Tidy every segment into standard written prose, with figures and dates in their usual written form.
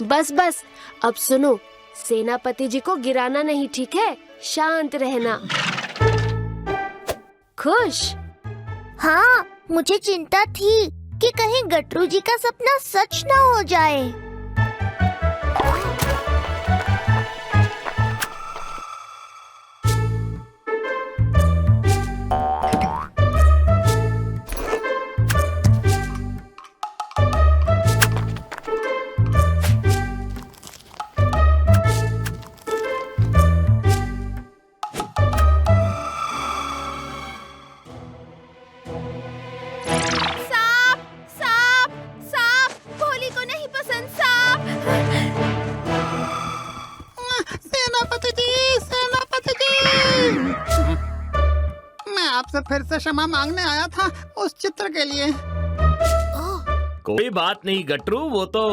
बस बस, अब सुनो, सेनापति जी को गिराना नहीं, ठीक है? शांत रहना। खुश? हाँ, मुझे चिंता थी कि कहीं गटरू जी का सपना सच न हो जाए। आपसे फिर से क्षमा मांगने आया था उस चित्र के लिए। कोई बात नहीं गटरू, वो तो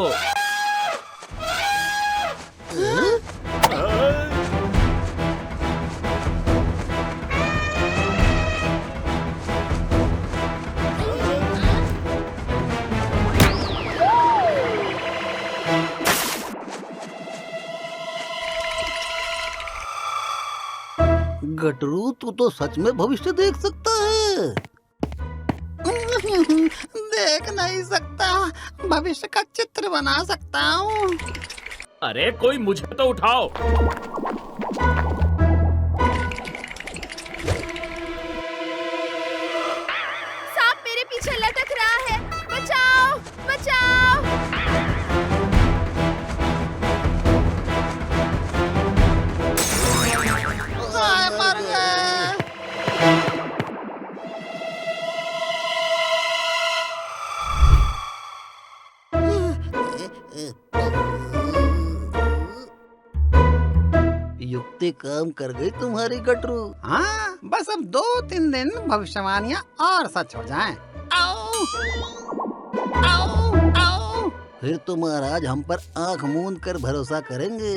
गटरू, तू तो सच में भविष्य देख सकता है। देख नहीं सकता, भविष्य का चित्र बना सकता हूँ। अरे कोई मुझे तो उठाओ। सांप मेरे पीछे लटक रहा है, बचाओ बचाओ। मर गए। युक्ति काम कर गई तुम्हारी गटरू। हाँ, बस अब 2-3 दिन भविष्यवाणियाँ और सच हो जाएं। आओ, आओ, आओ। फिर तो महाराज हम पर आंख मूंद कर भरोसा करेंगे।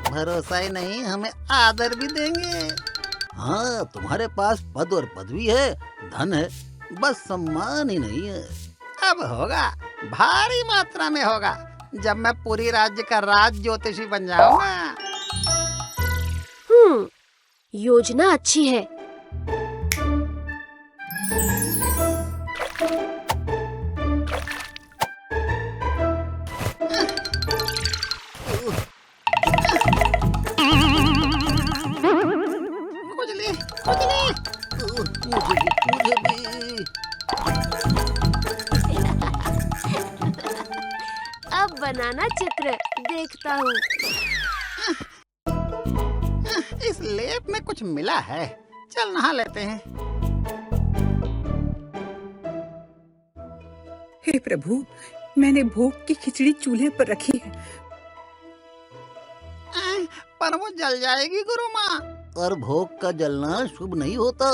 भरोसा ही नहीं, हमें आदर भी देंगे। हाँ, तुम्हारे पास पद और पदवी है, धन है, बस सम्मान ही नहीं है। अब होगा, भारी मात्रा में होगा, जब मैं पूरी राज्य का राज ज्योतिषी बन जाऊंगा। योजना अच्छी है। खुजली, खुजली। मुझे भी। अब बनाना चित्र, देखता हूँ। इस लेप में कुछ मिला है, चल नहा लेते हैं। हे प्रभु, मैंने भोग की खिचड़ी चूल्हे पर रखी है। पर वो जल जाएगी गुरु माँ। और भोग का जलना शुभ नहीं होता।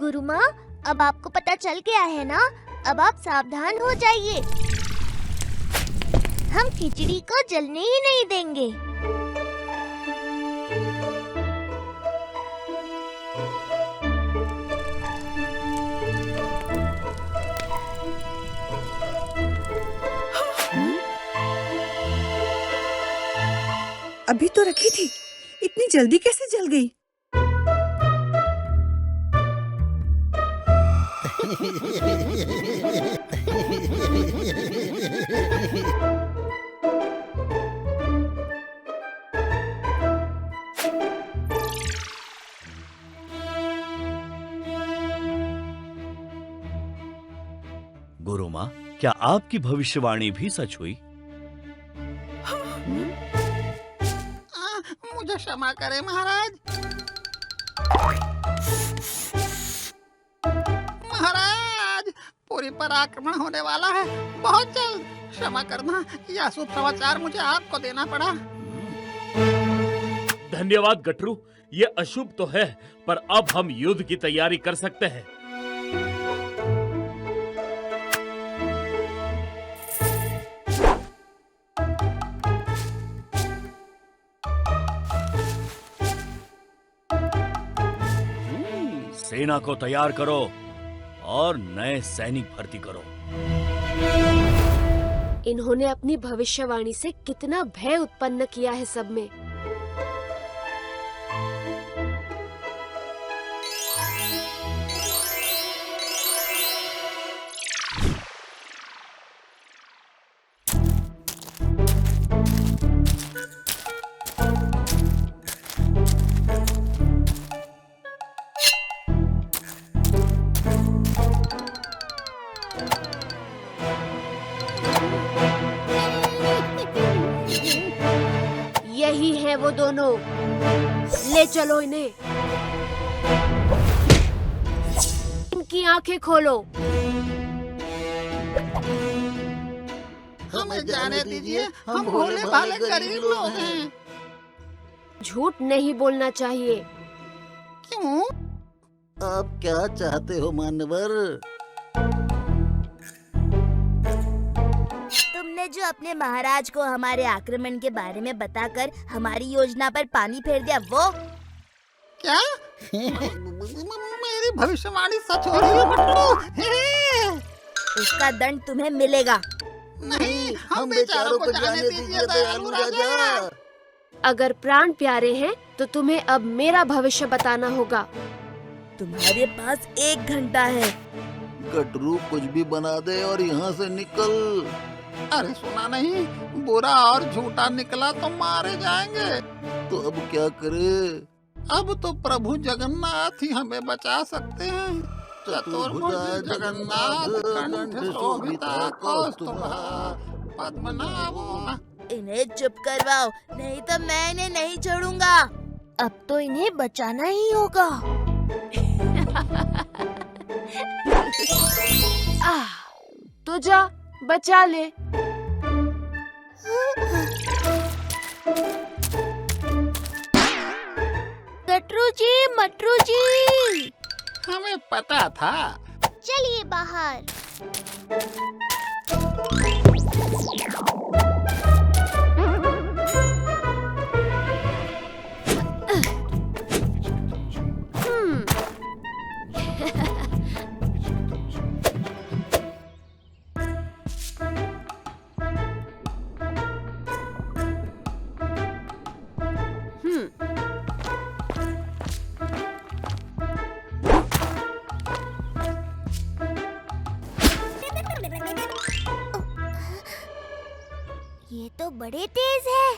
गुरु माँ, अब आपको पता चल गया है ना? अब आप सावधान हो जाइए। हम खिचड़ी को जलने ही नहीं देंगे। अभी तो रखी थी, इतनी जल्दी कैसे जल गई? गुरु माँ, क्या आपकी भविष्यवाणी भी सच हुई? मुझे क्षमा करें महाराज। महाराज, पुरी पर आक्रमण होने वाला है, बहुत जल्द। क्षमा करना, यह शुभ समाचार मुझे आपको देना पड़ा। धन्यवाद गटरू, ये अशुभ तो है, पर अब हम युद्ध की तैयारी कर सकते हैं। सेना को तैयार करो और नए सैनिक भर्ती करो। इन्होंने अपनी भविष्यवाणी से कितना भय उत्पन्न किया है सब में। यही है वो दोनों, ले चलो इन्हें। इनकी आंखें खोलो। हमें जाने दीजिए, हम भोले भाले गरीब लोग हैं। झूठ नहीं बोलना चाहिए। क्यों? आप क्या चाहते हो मानवर? तुमने जो अपने महाराज को हमारे आक्रमण के बारे में बताकर हमारी योजना पर पानी फेर दिया वो? क्या? मेरी भविष्यवाणी सच हो रही है गट्टू। उसका दंड तुम्हें मिलेगा। नहीं, हम बेचारों को जाने दीजिए दयालु राजा। अगर प्राण प्यारे हैं तो तुम्हें अब मेरा भविष्य बताना होगा। तुम्हारे पास 1 घंटा है। गटरू कुछ भी बना दे और यहाँ से निकल। अरे सुना नहीं, बुरा और झूठा निकला तो मारे जाएंगे। तो अब क्या करे? अब तो प्रभु जगन्नाथ ही हमें बचा सकते हैं। चतुर्भुज जगन्नाथ कंठ शोभिता कौस्तुभा पद्मनाभो। इन्हें चुप करवाओ, नहीं तो मैं इन्हें नहीं छोड़ूंगा। अब तो इन्हें बचाना ही होगा। तो जा बचा ले। गटरू जी, मटरू जी, हमें पता था। चलिए बाहर। ये तो बड़े तेज है।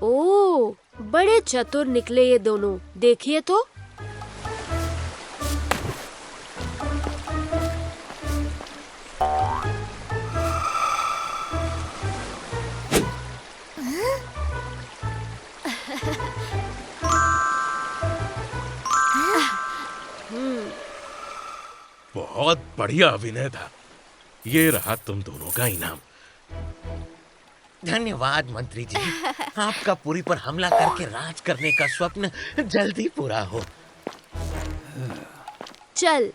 ओह, बड़े चतुर निकले ये दोनों। देखिए तो। बहुत बढ़िया अभिनय था। ये रहा तुम दोनों का इनाम। धन्यवाद मंत्री जी। आपका पुरी पर हमला करके राज करने का स्वप्न जल्दी पूरा हो। चल।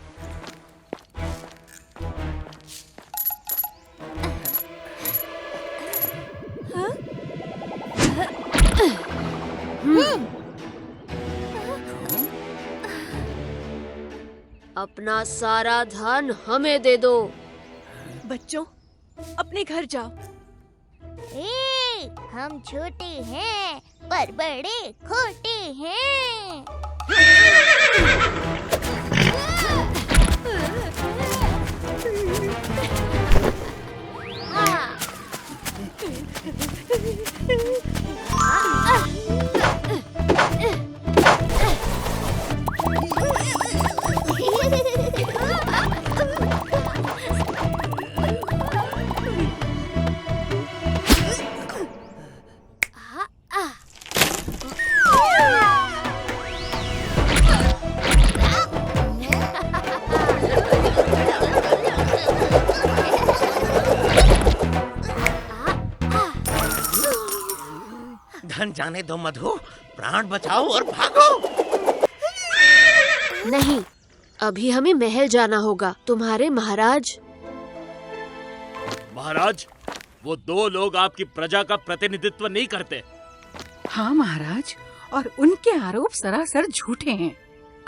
अपना सारा धन हमें दे दो। बच्चों, अपने घर जाओ। हम छोटे हैं पर बड़े खोटे हैं। धन जाने दो मधु, प्राण बचाओ और भागो। नहीं, अभी हमें महल जाना होगा। तुम्हारे महाराज। महाराज, वो दो लोग आपकी प्रजा का प्रतिनिधित्व नहीं करते। हाँ महाराज, और उनके आरोप सरासर झूठे हैं।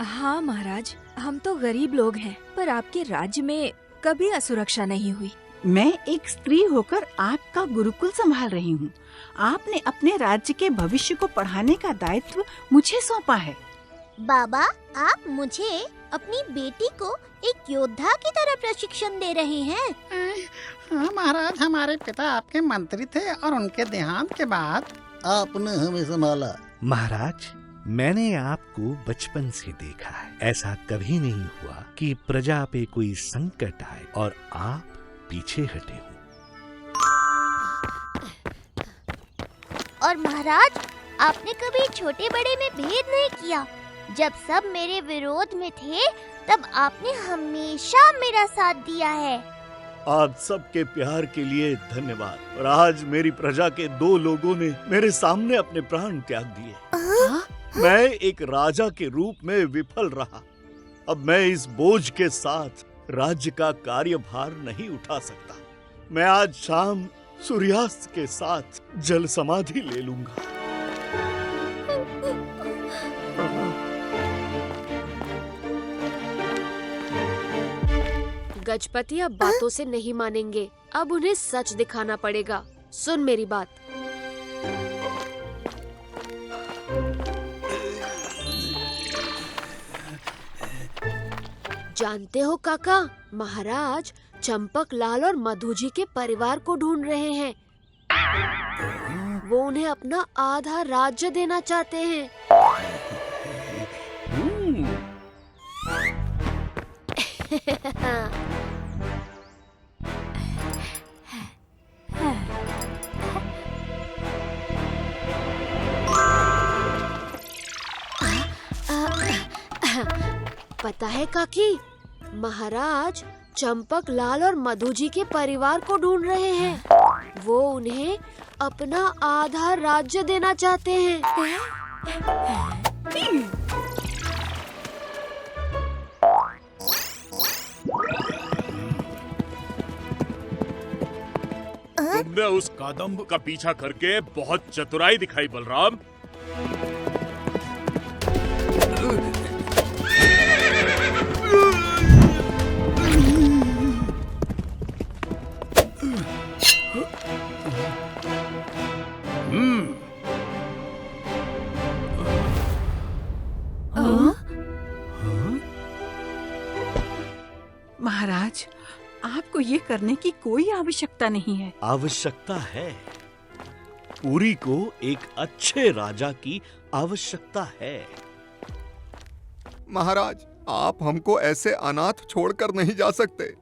हाँ महाराज, हम तो गरीब लोग हैं, पर आपके राज्य में कभी असुरक्षा नहीं हुई। मैं एक स्त्री होकर आपका गुरुकुल संभाल रही हूँ। आपने अपने राज्य के भविष्य को पढ़ाने का दायित्व मुझे सौंपा है। बाबा, आप मुझे अपनी बेटी को एक योद्धा की तरह प्रशिक्षण दे रहे हैं। हाँ महाराज, हमारे पिता आपके मंत्री थे और उनके देहांत के बाद आपने हमें संभाला। महाराज, मैंने आपको बचपन से देखा है। ऐसा कभी नहीं हुआ कि प्रजा पे कोई संकट आए और आप पीछे हटे हो। और महाराज, आपने कभी छोटे बड़े में भेद नहीं किया। जब सब मेरे विरोध में थे, तब आपने हमेशा मेरा साथ दिया है। आप सबके प्यार के लिए धन्यवाद। और आज मेरी प्रजा के दो लोगों ने मेरे सामने अपने प्राण त्याग दिए। मैं एक राजा के रूप में विफल रहा। अब मैं इस बोझ के साथ राज्य का कार्यभार नहीं उठा सकता। मैं आज शाम सूर्यास्त के साथ जल समाधि ले लूंगा। गजपति अब बातों से नहीं मानेंगे। अब उन्हें सच दिखाना पड़ेगा। सुन मेरी बात। जानते हो काका, महाराज चंपक लाल और मधु जी के परिवार को ढूंढ रहे हैं। वो उन्हें अपना आधा राज्य देना चाहते हैं। पता है काकी, महाराज चंपक लाल और मधु जी के परिवार को ढूंढ रहे हैं। वो उन्हें अपना आधा राज्य देना चाहते हैं। तुमने उस कादम्ब का पीछा करके बहुत चतुराई दिखाई बलराम। महाराज, आपको ये करने की कोई आवश्यकता नहीं है। आवश्यकता है। पुरी को एक अच्छे राजा की आवश्यकता है। महाराज, आप हमको ऐसे अनाथ छोड़कर नहीं जा सकते।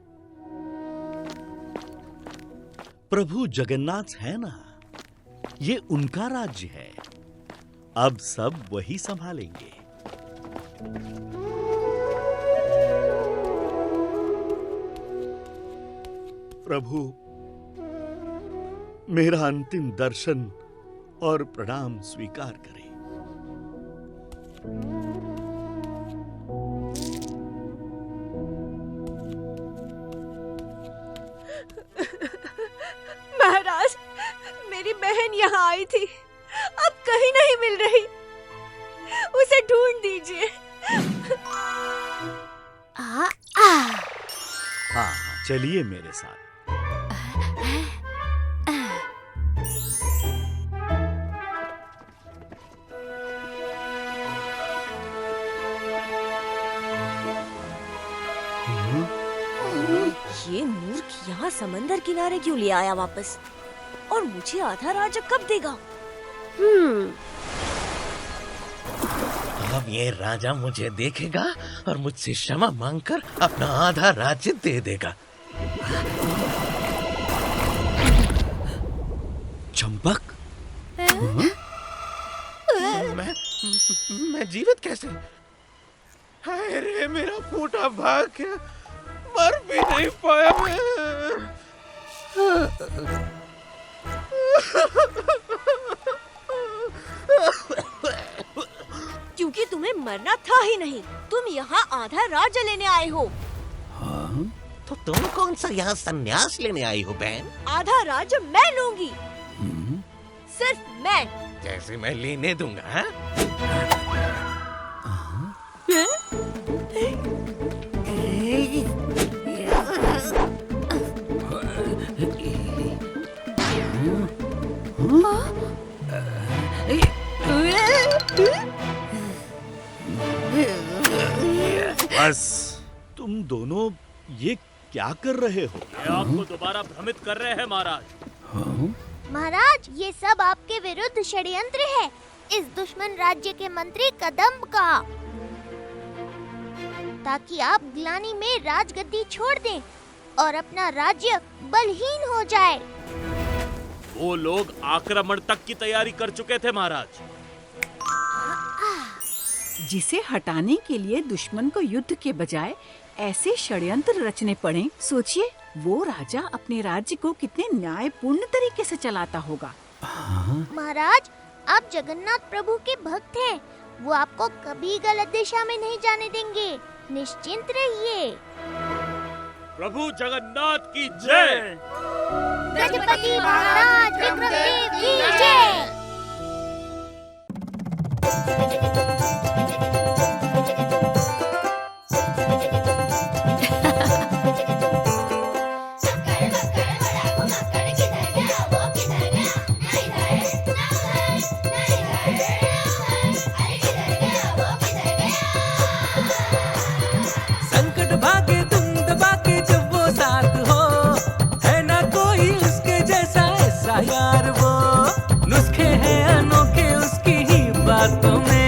प्रभु जगन्नाथ है ना, ये उनका राज्य है। अब सब वही संभालेंगे। प्रभु, मेरा अंतिम दर्शन और प्रणाम स्वीकार करें। महाराज, मेरी बहन यहाँ आई थी, अब कहीं नहीं मिल रही। उसे ढूंढ दीजिए। हाँ, चलिए मेरे साथ। ये मूर्ख यहाँ समंदर किनारे क्यों ले आया वापस? और मुझे आधा राज्य कब देगा? अब ये राजा मुझे देखेगा और मुझसे क्षमा मांगकर अपना आधा राज्य दे देगा। चंपक, मैं जीवित कैसे? हाय रे, मेरा फूटा भाग्य, मर भी नहीं पाया मैं। क्योंकि तुम्हें मरना था ही नहीं। तुम यहाँ आधा राज्य लेने आए हो। हाँ? तो तुम कौन सा यहाँ संन्यास लेने आई हो बहन? आधा राज्य मैं लूंगी, सिर्फ मैं। जैसे मैं लेने दूंगा, हाँ? बस तुम दोनों ये क्या कर रहे हो? ये आपको दोबारा भ्रमित कर रहे हैं महाराज। महाराज, ये सब आपके विरुद्ध षड्यंत्र है, इस दुश्मन राज्य के मंत्री कदम्ब का, ताकि आप ग्लानि में राजगद्दी छोड़ दें और अपना राज्य बलहीन हो जाए। वो लोग आक्रमण तक की तैयारी कर चुके थे महाराज। जिसे हटाने के लिए दुश्मन को युद्ध के बजाय ऐसे षड्यंत्र रचने पड़े, सोचिए वो राजा अपने राज्य को कितने न्यायपूर्ण तरीके से चलाता होगा। महाराज, आप जगन्नाथ प्रभु के भक्त हैं, वो आपको कभी गलत दिशा में नहीं जाने देंगे, निश्चिंत रहिए। प्रभु जगन्नाथ की जय। गजपति महाराज विक्रमदेव की जय। संकट भागे तुम दबा के जब वो साथ हो, है ना कोई उसके जैसा ऐसा यार वो। नुस्खे हैं अनोखे उसकी ही बातों में,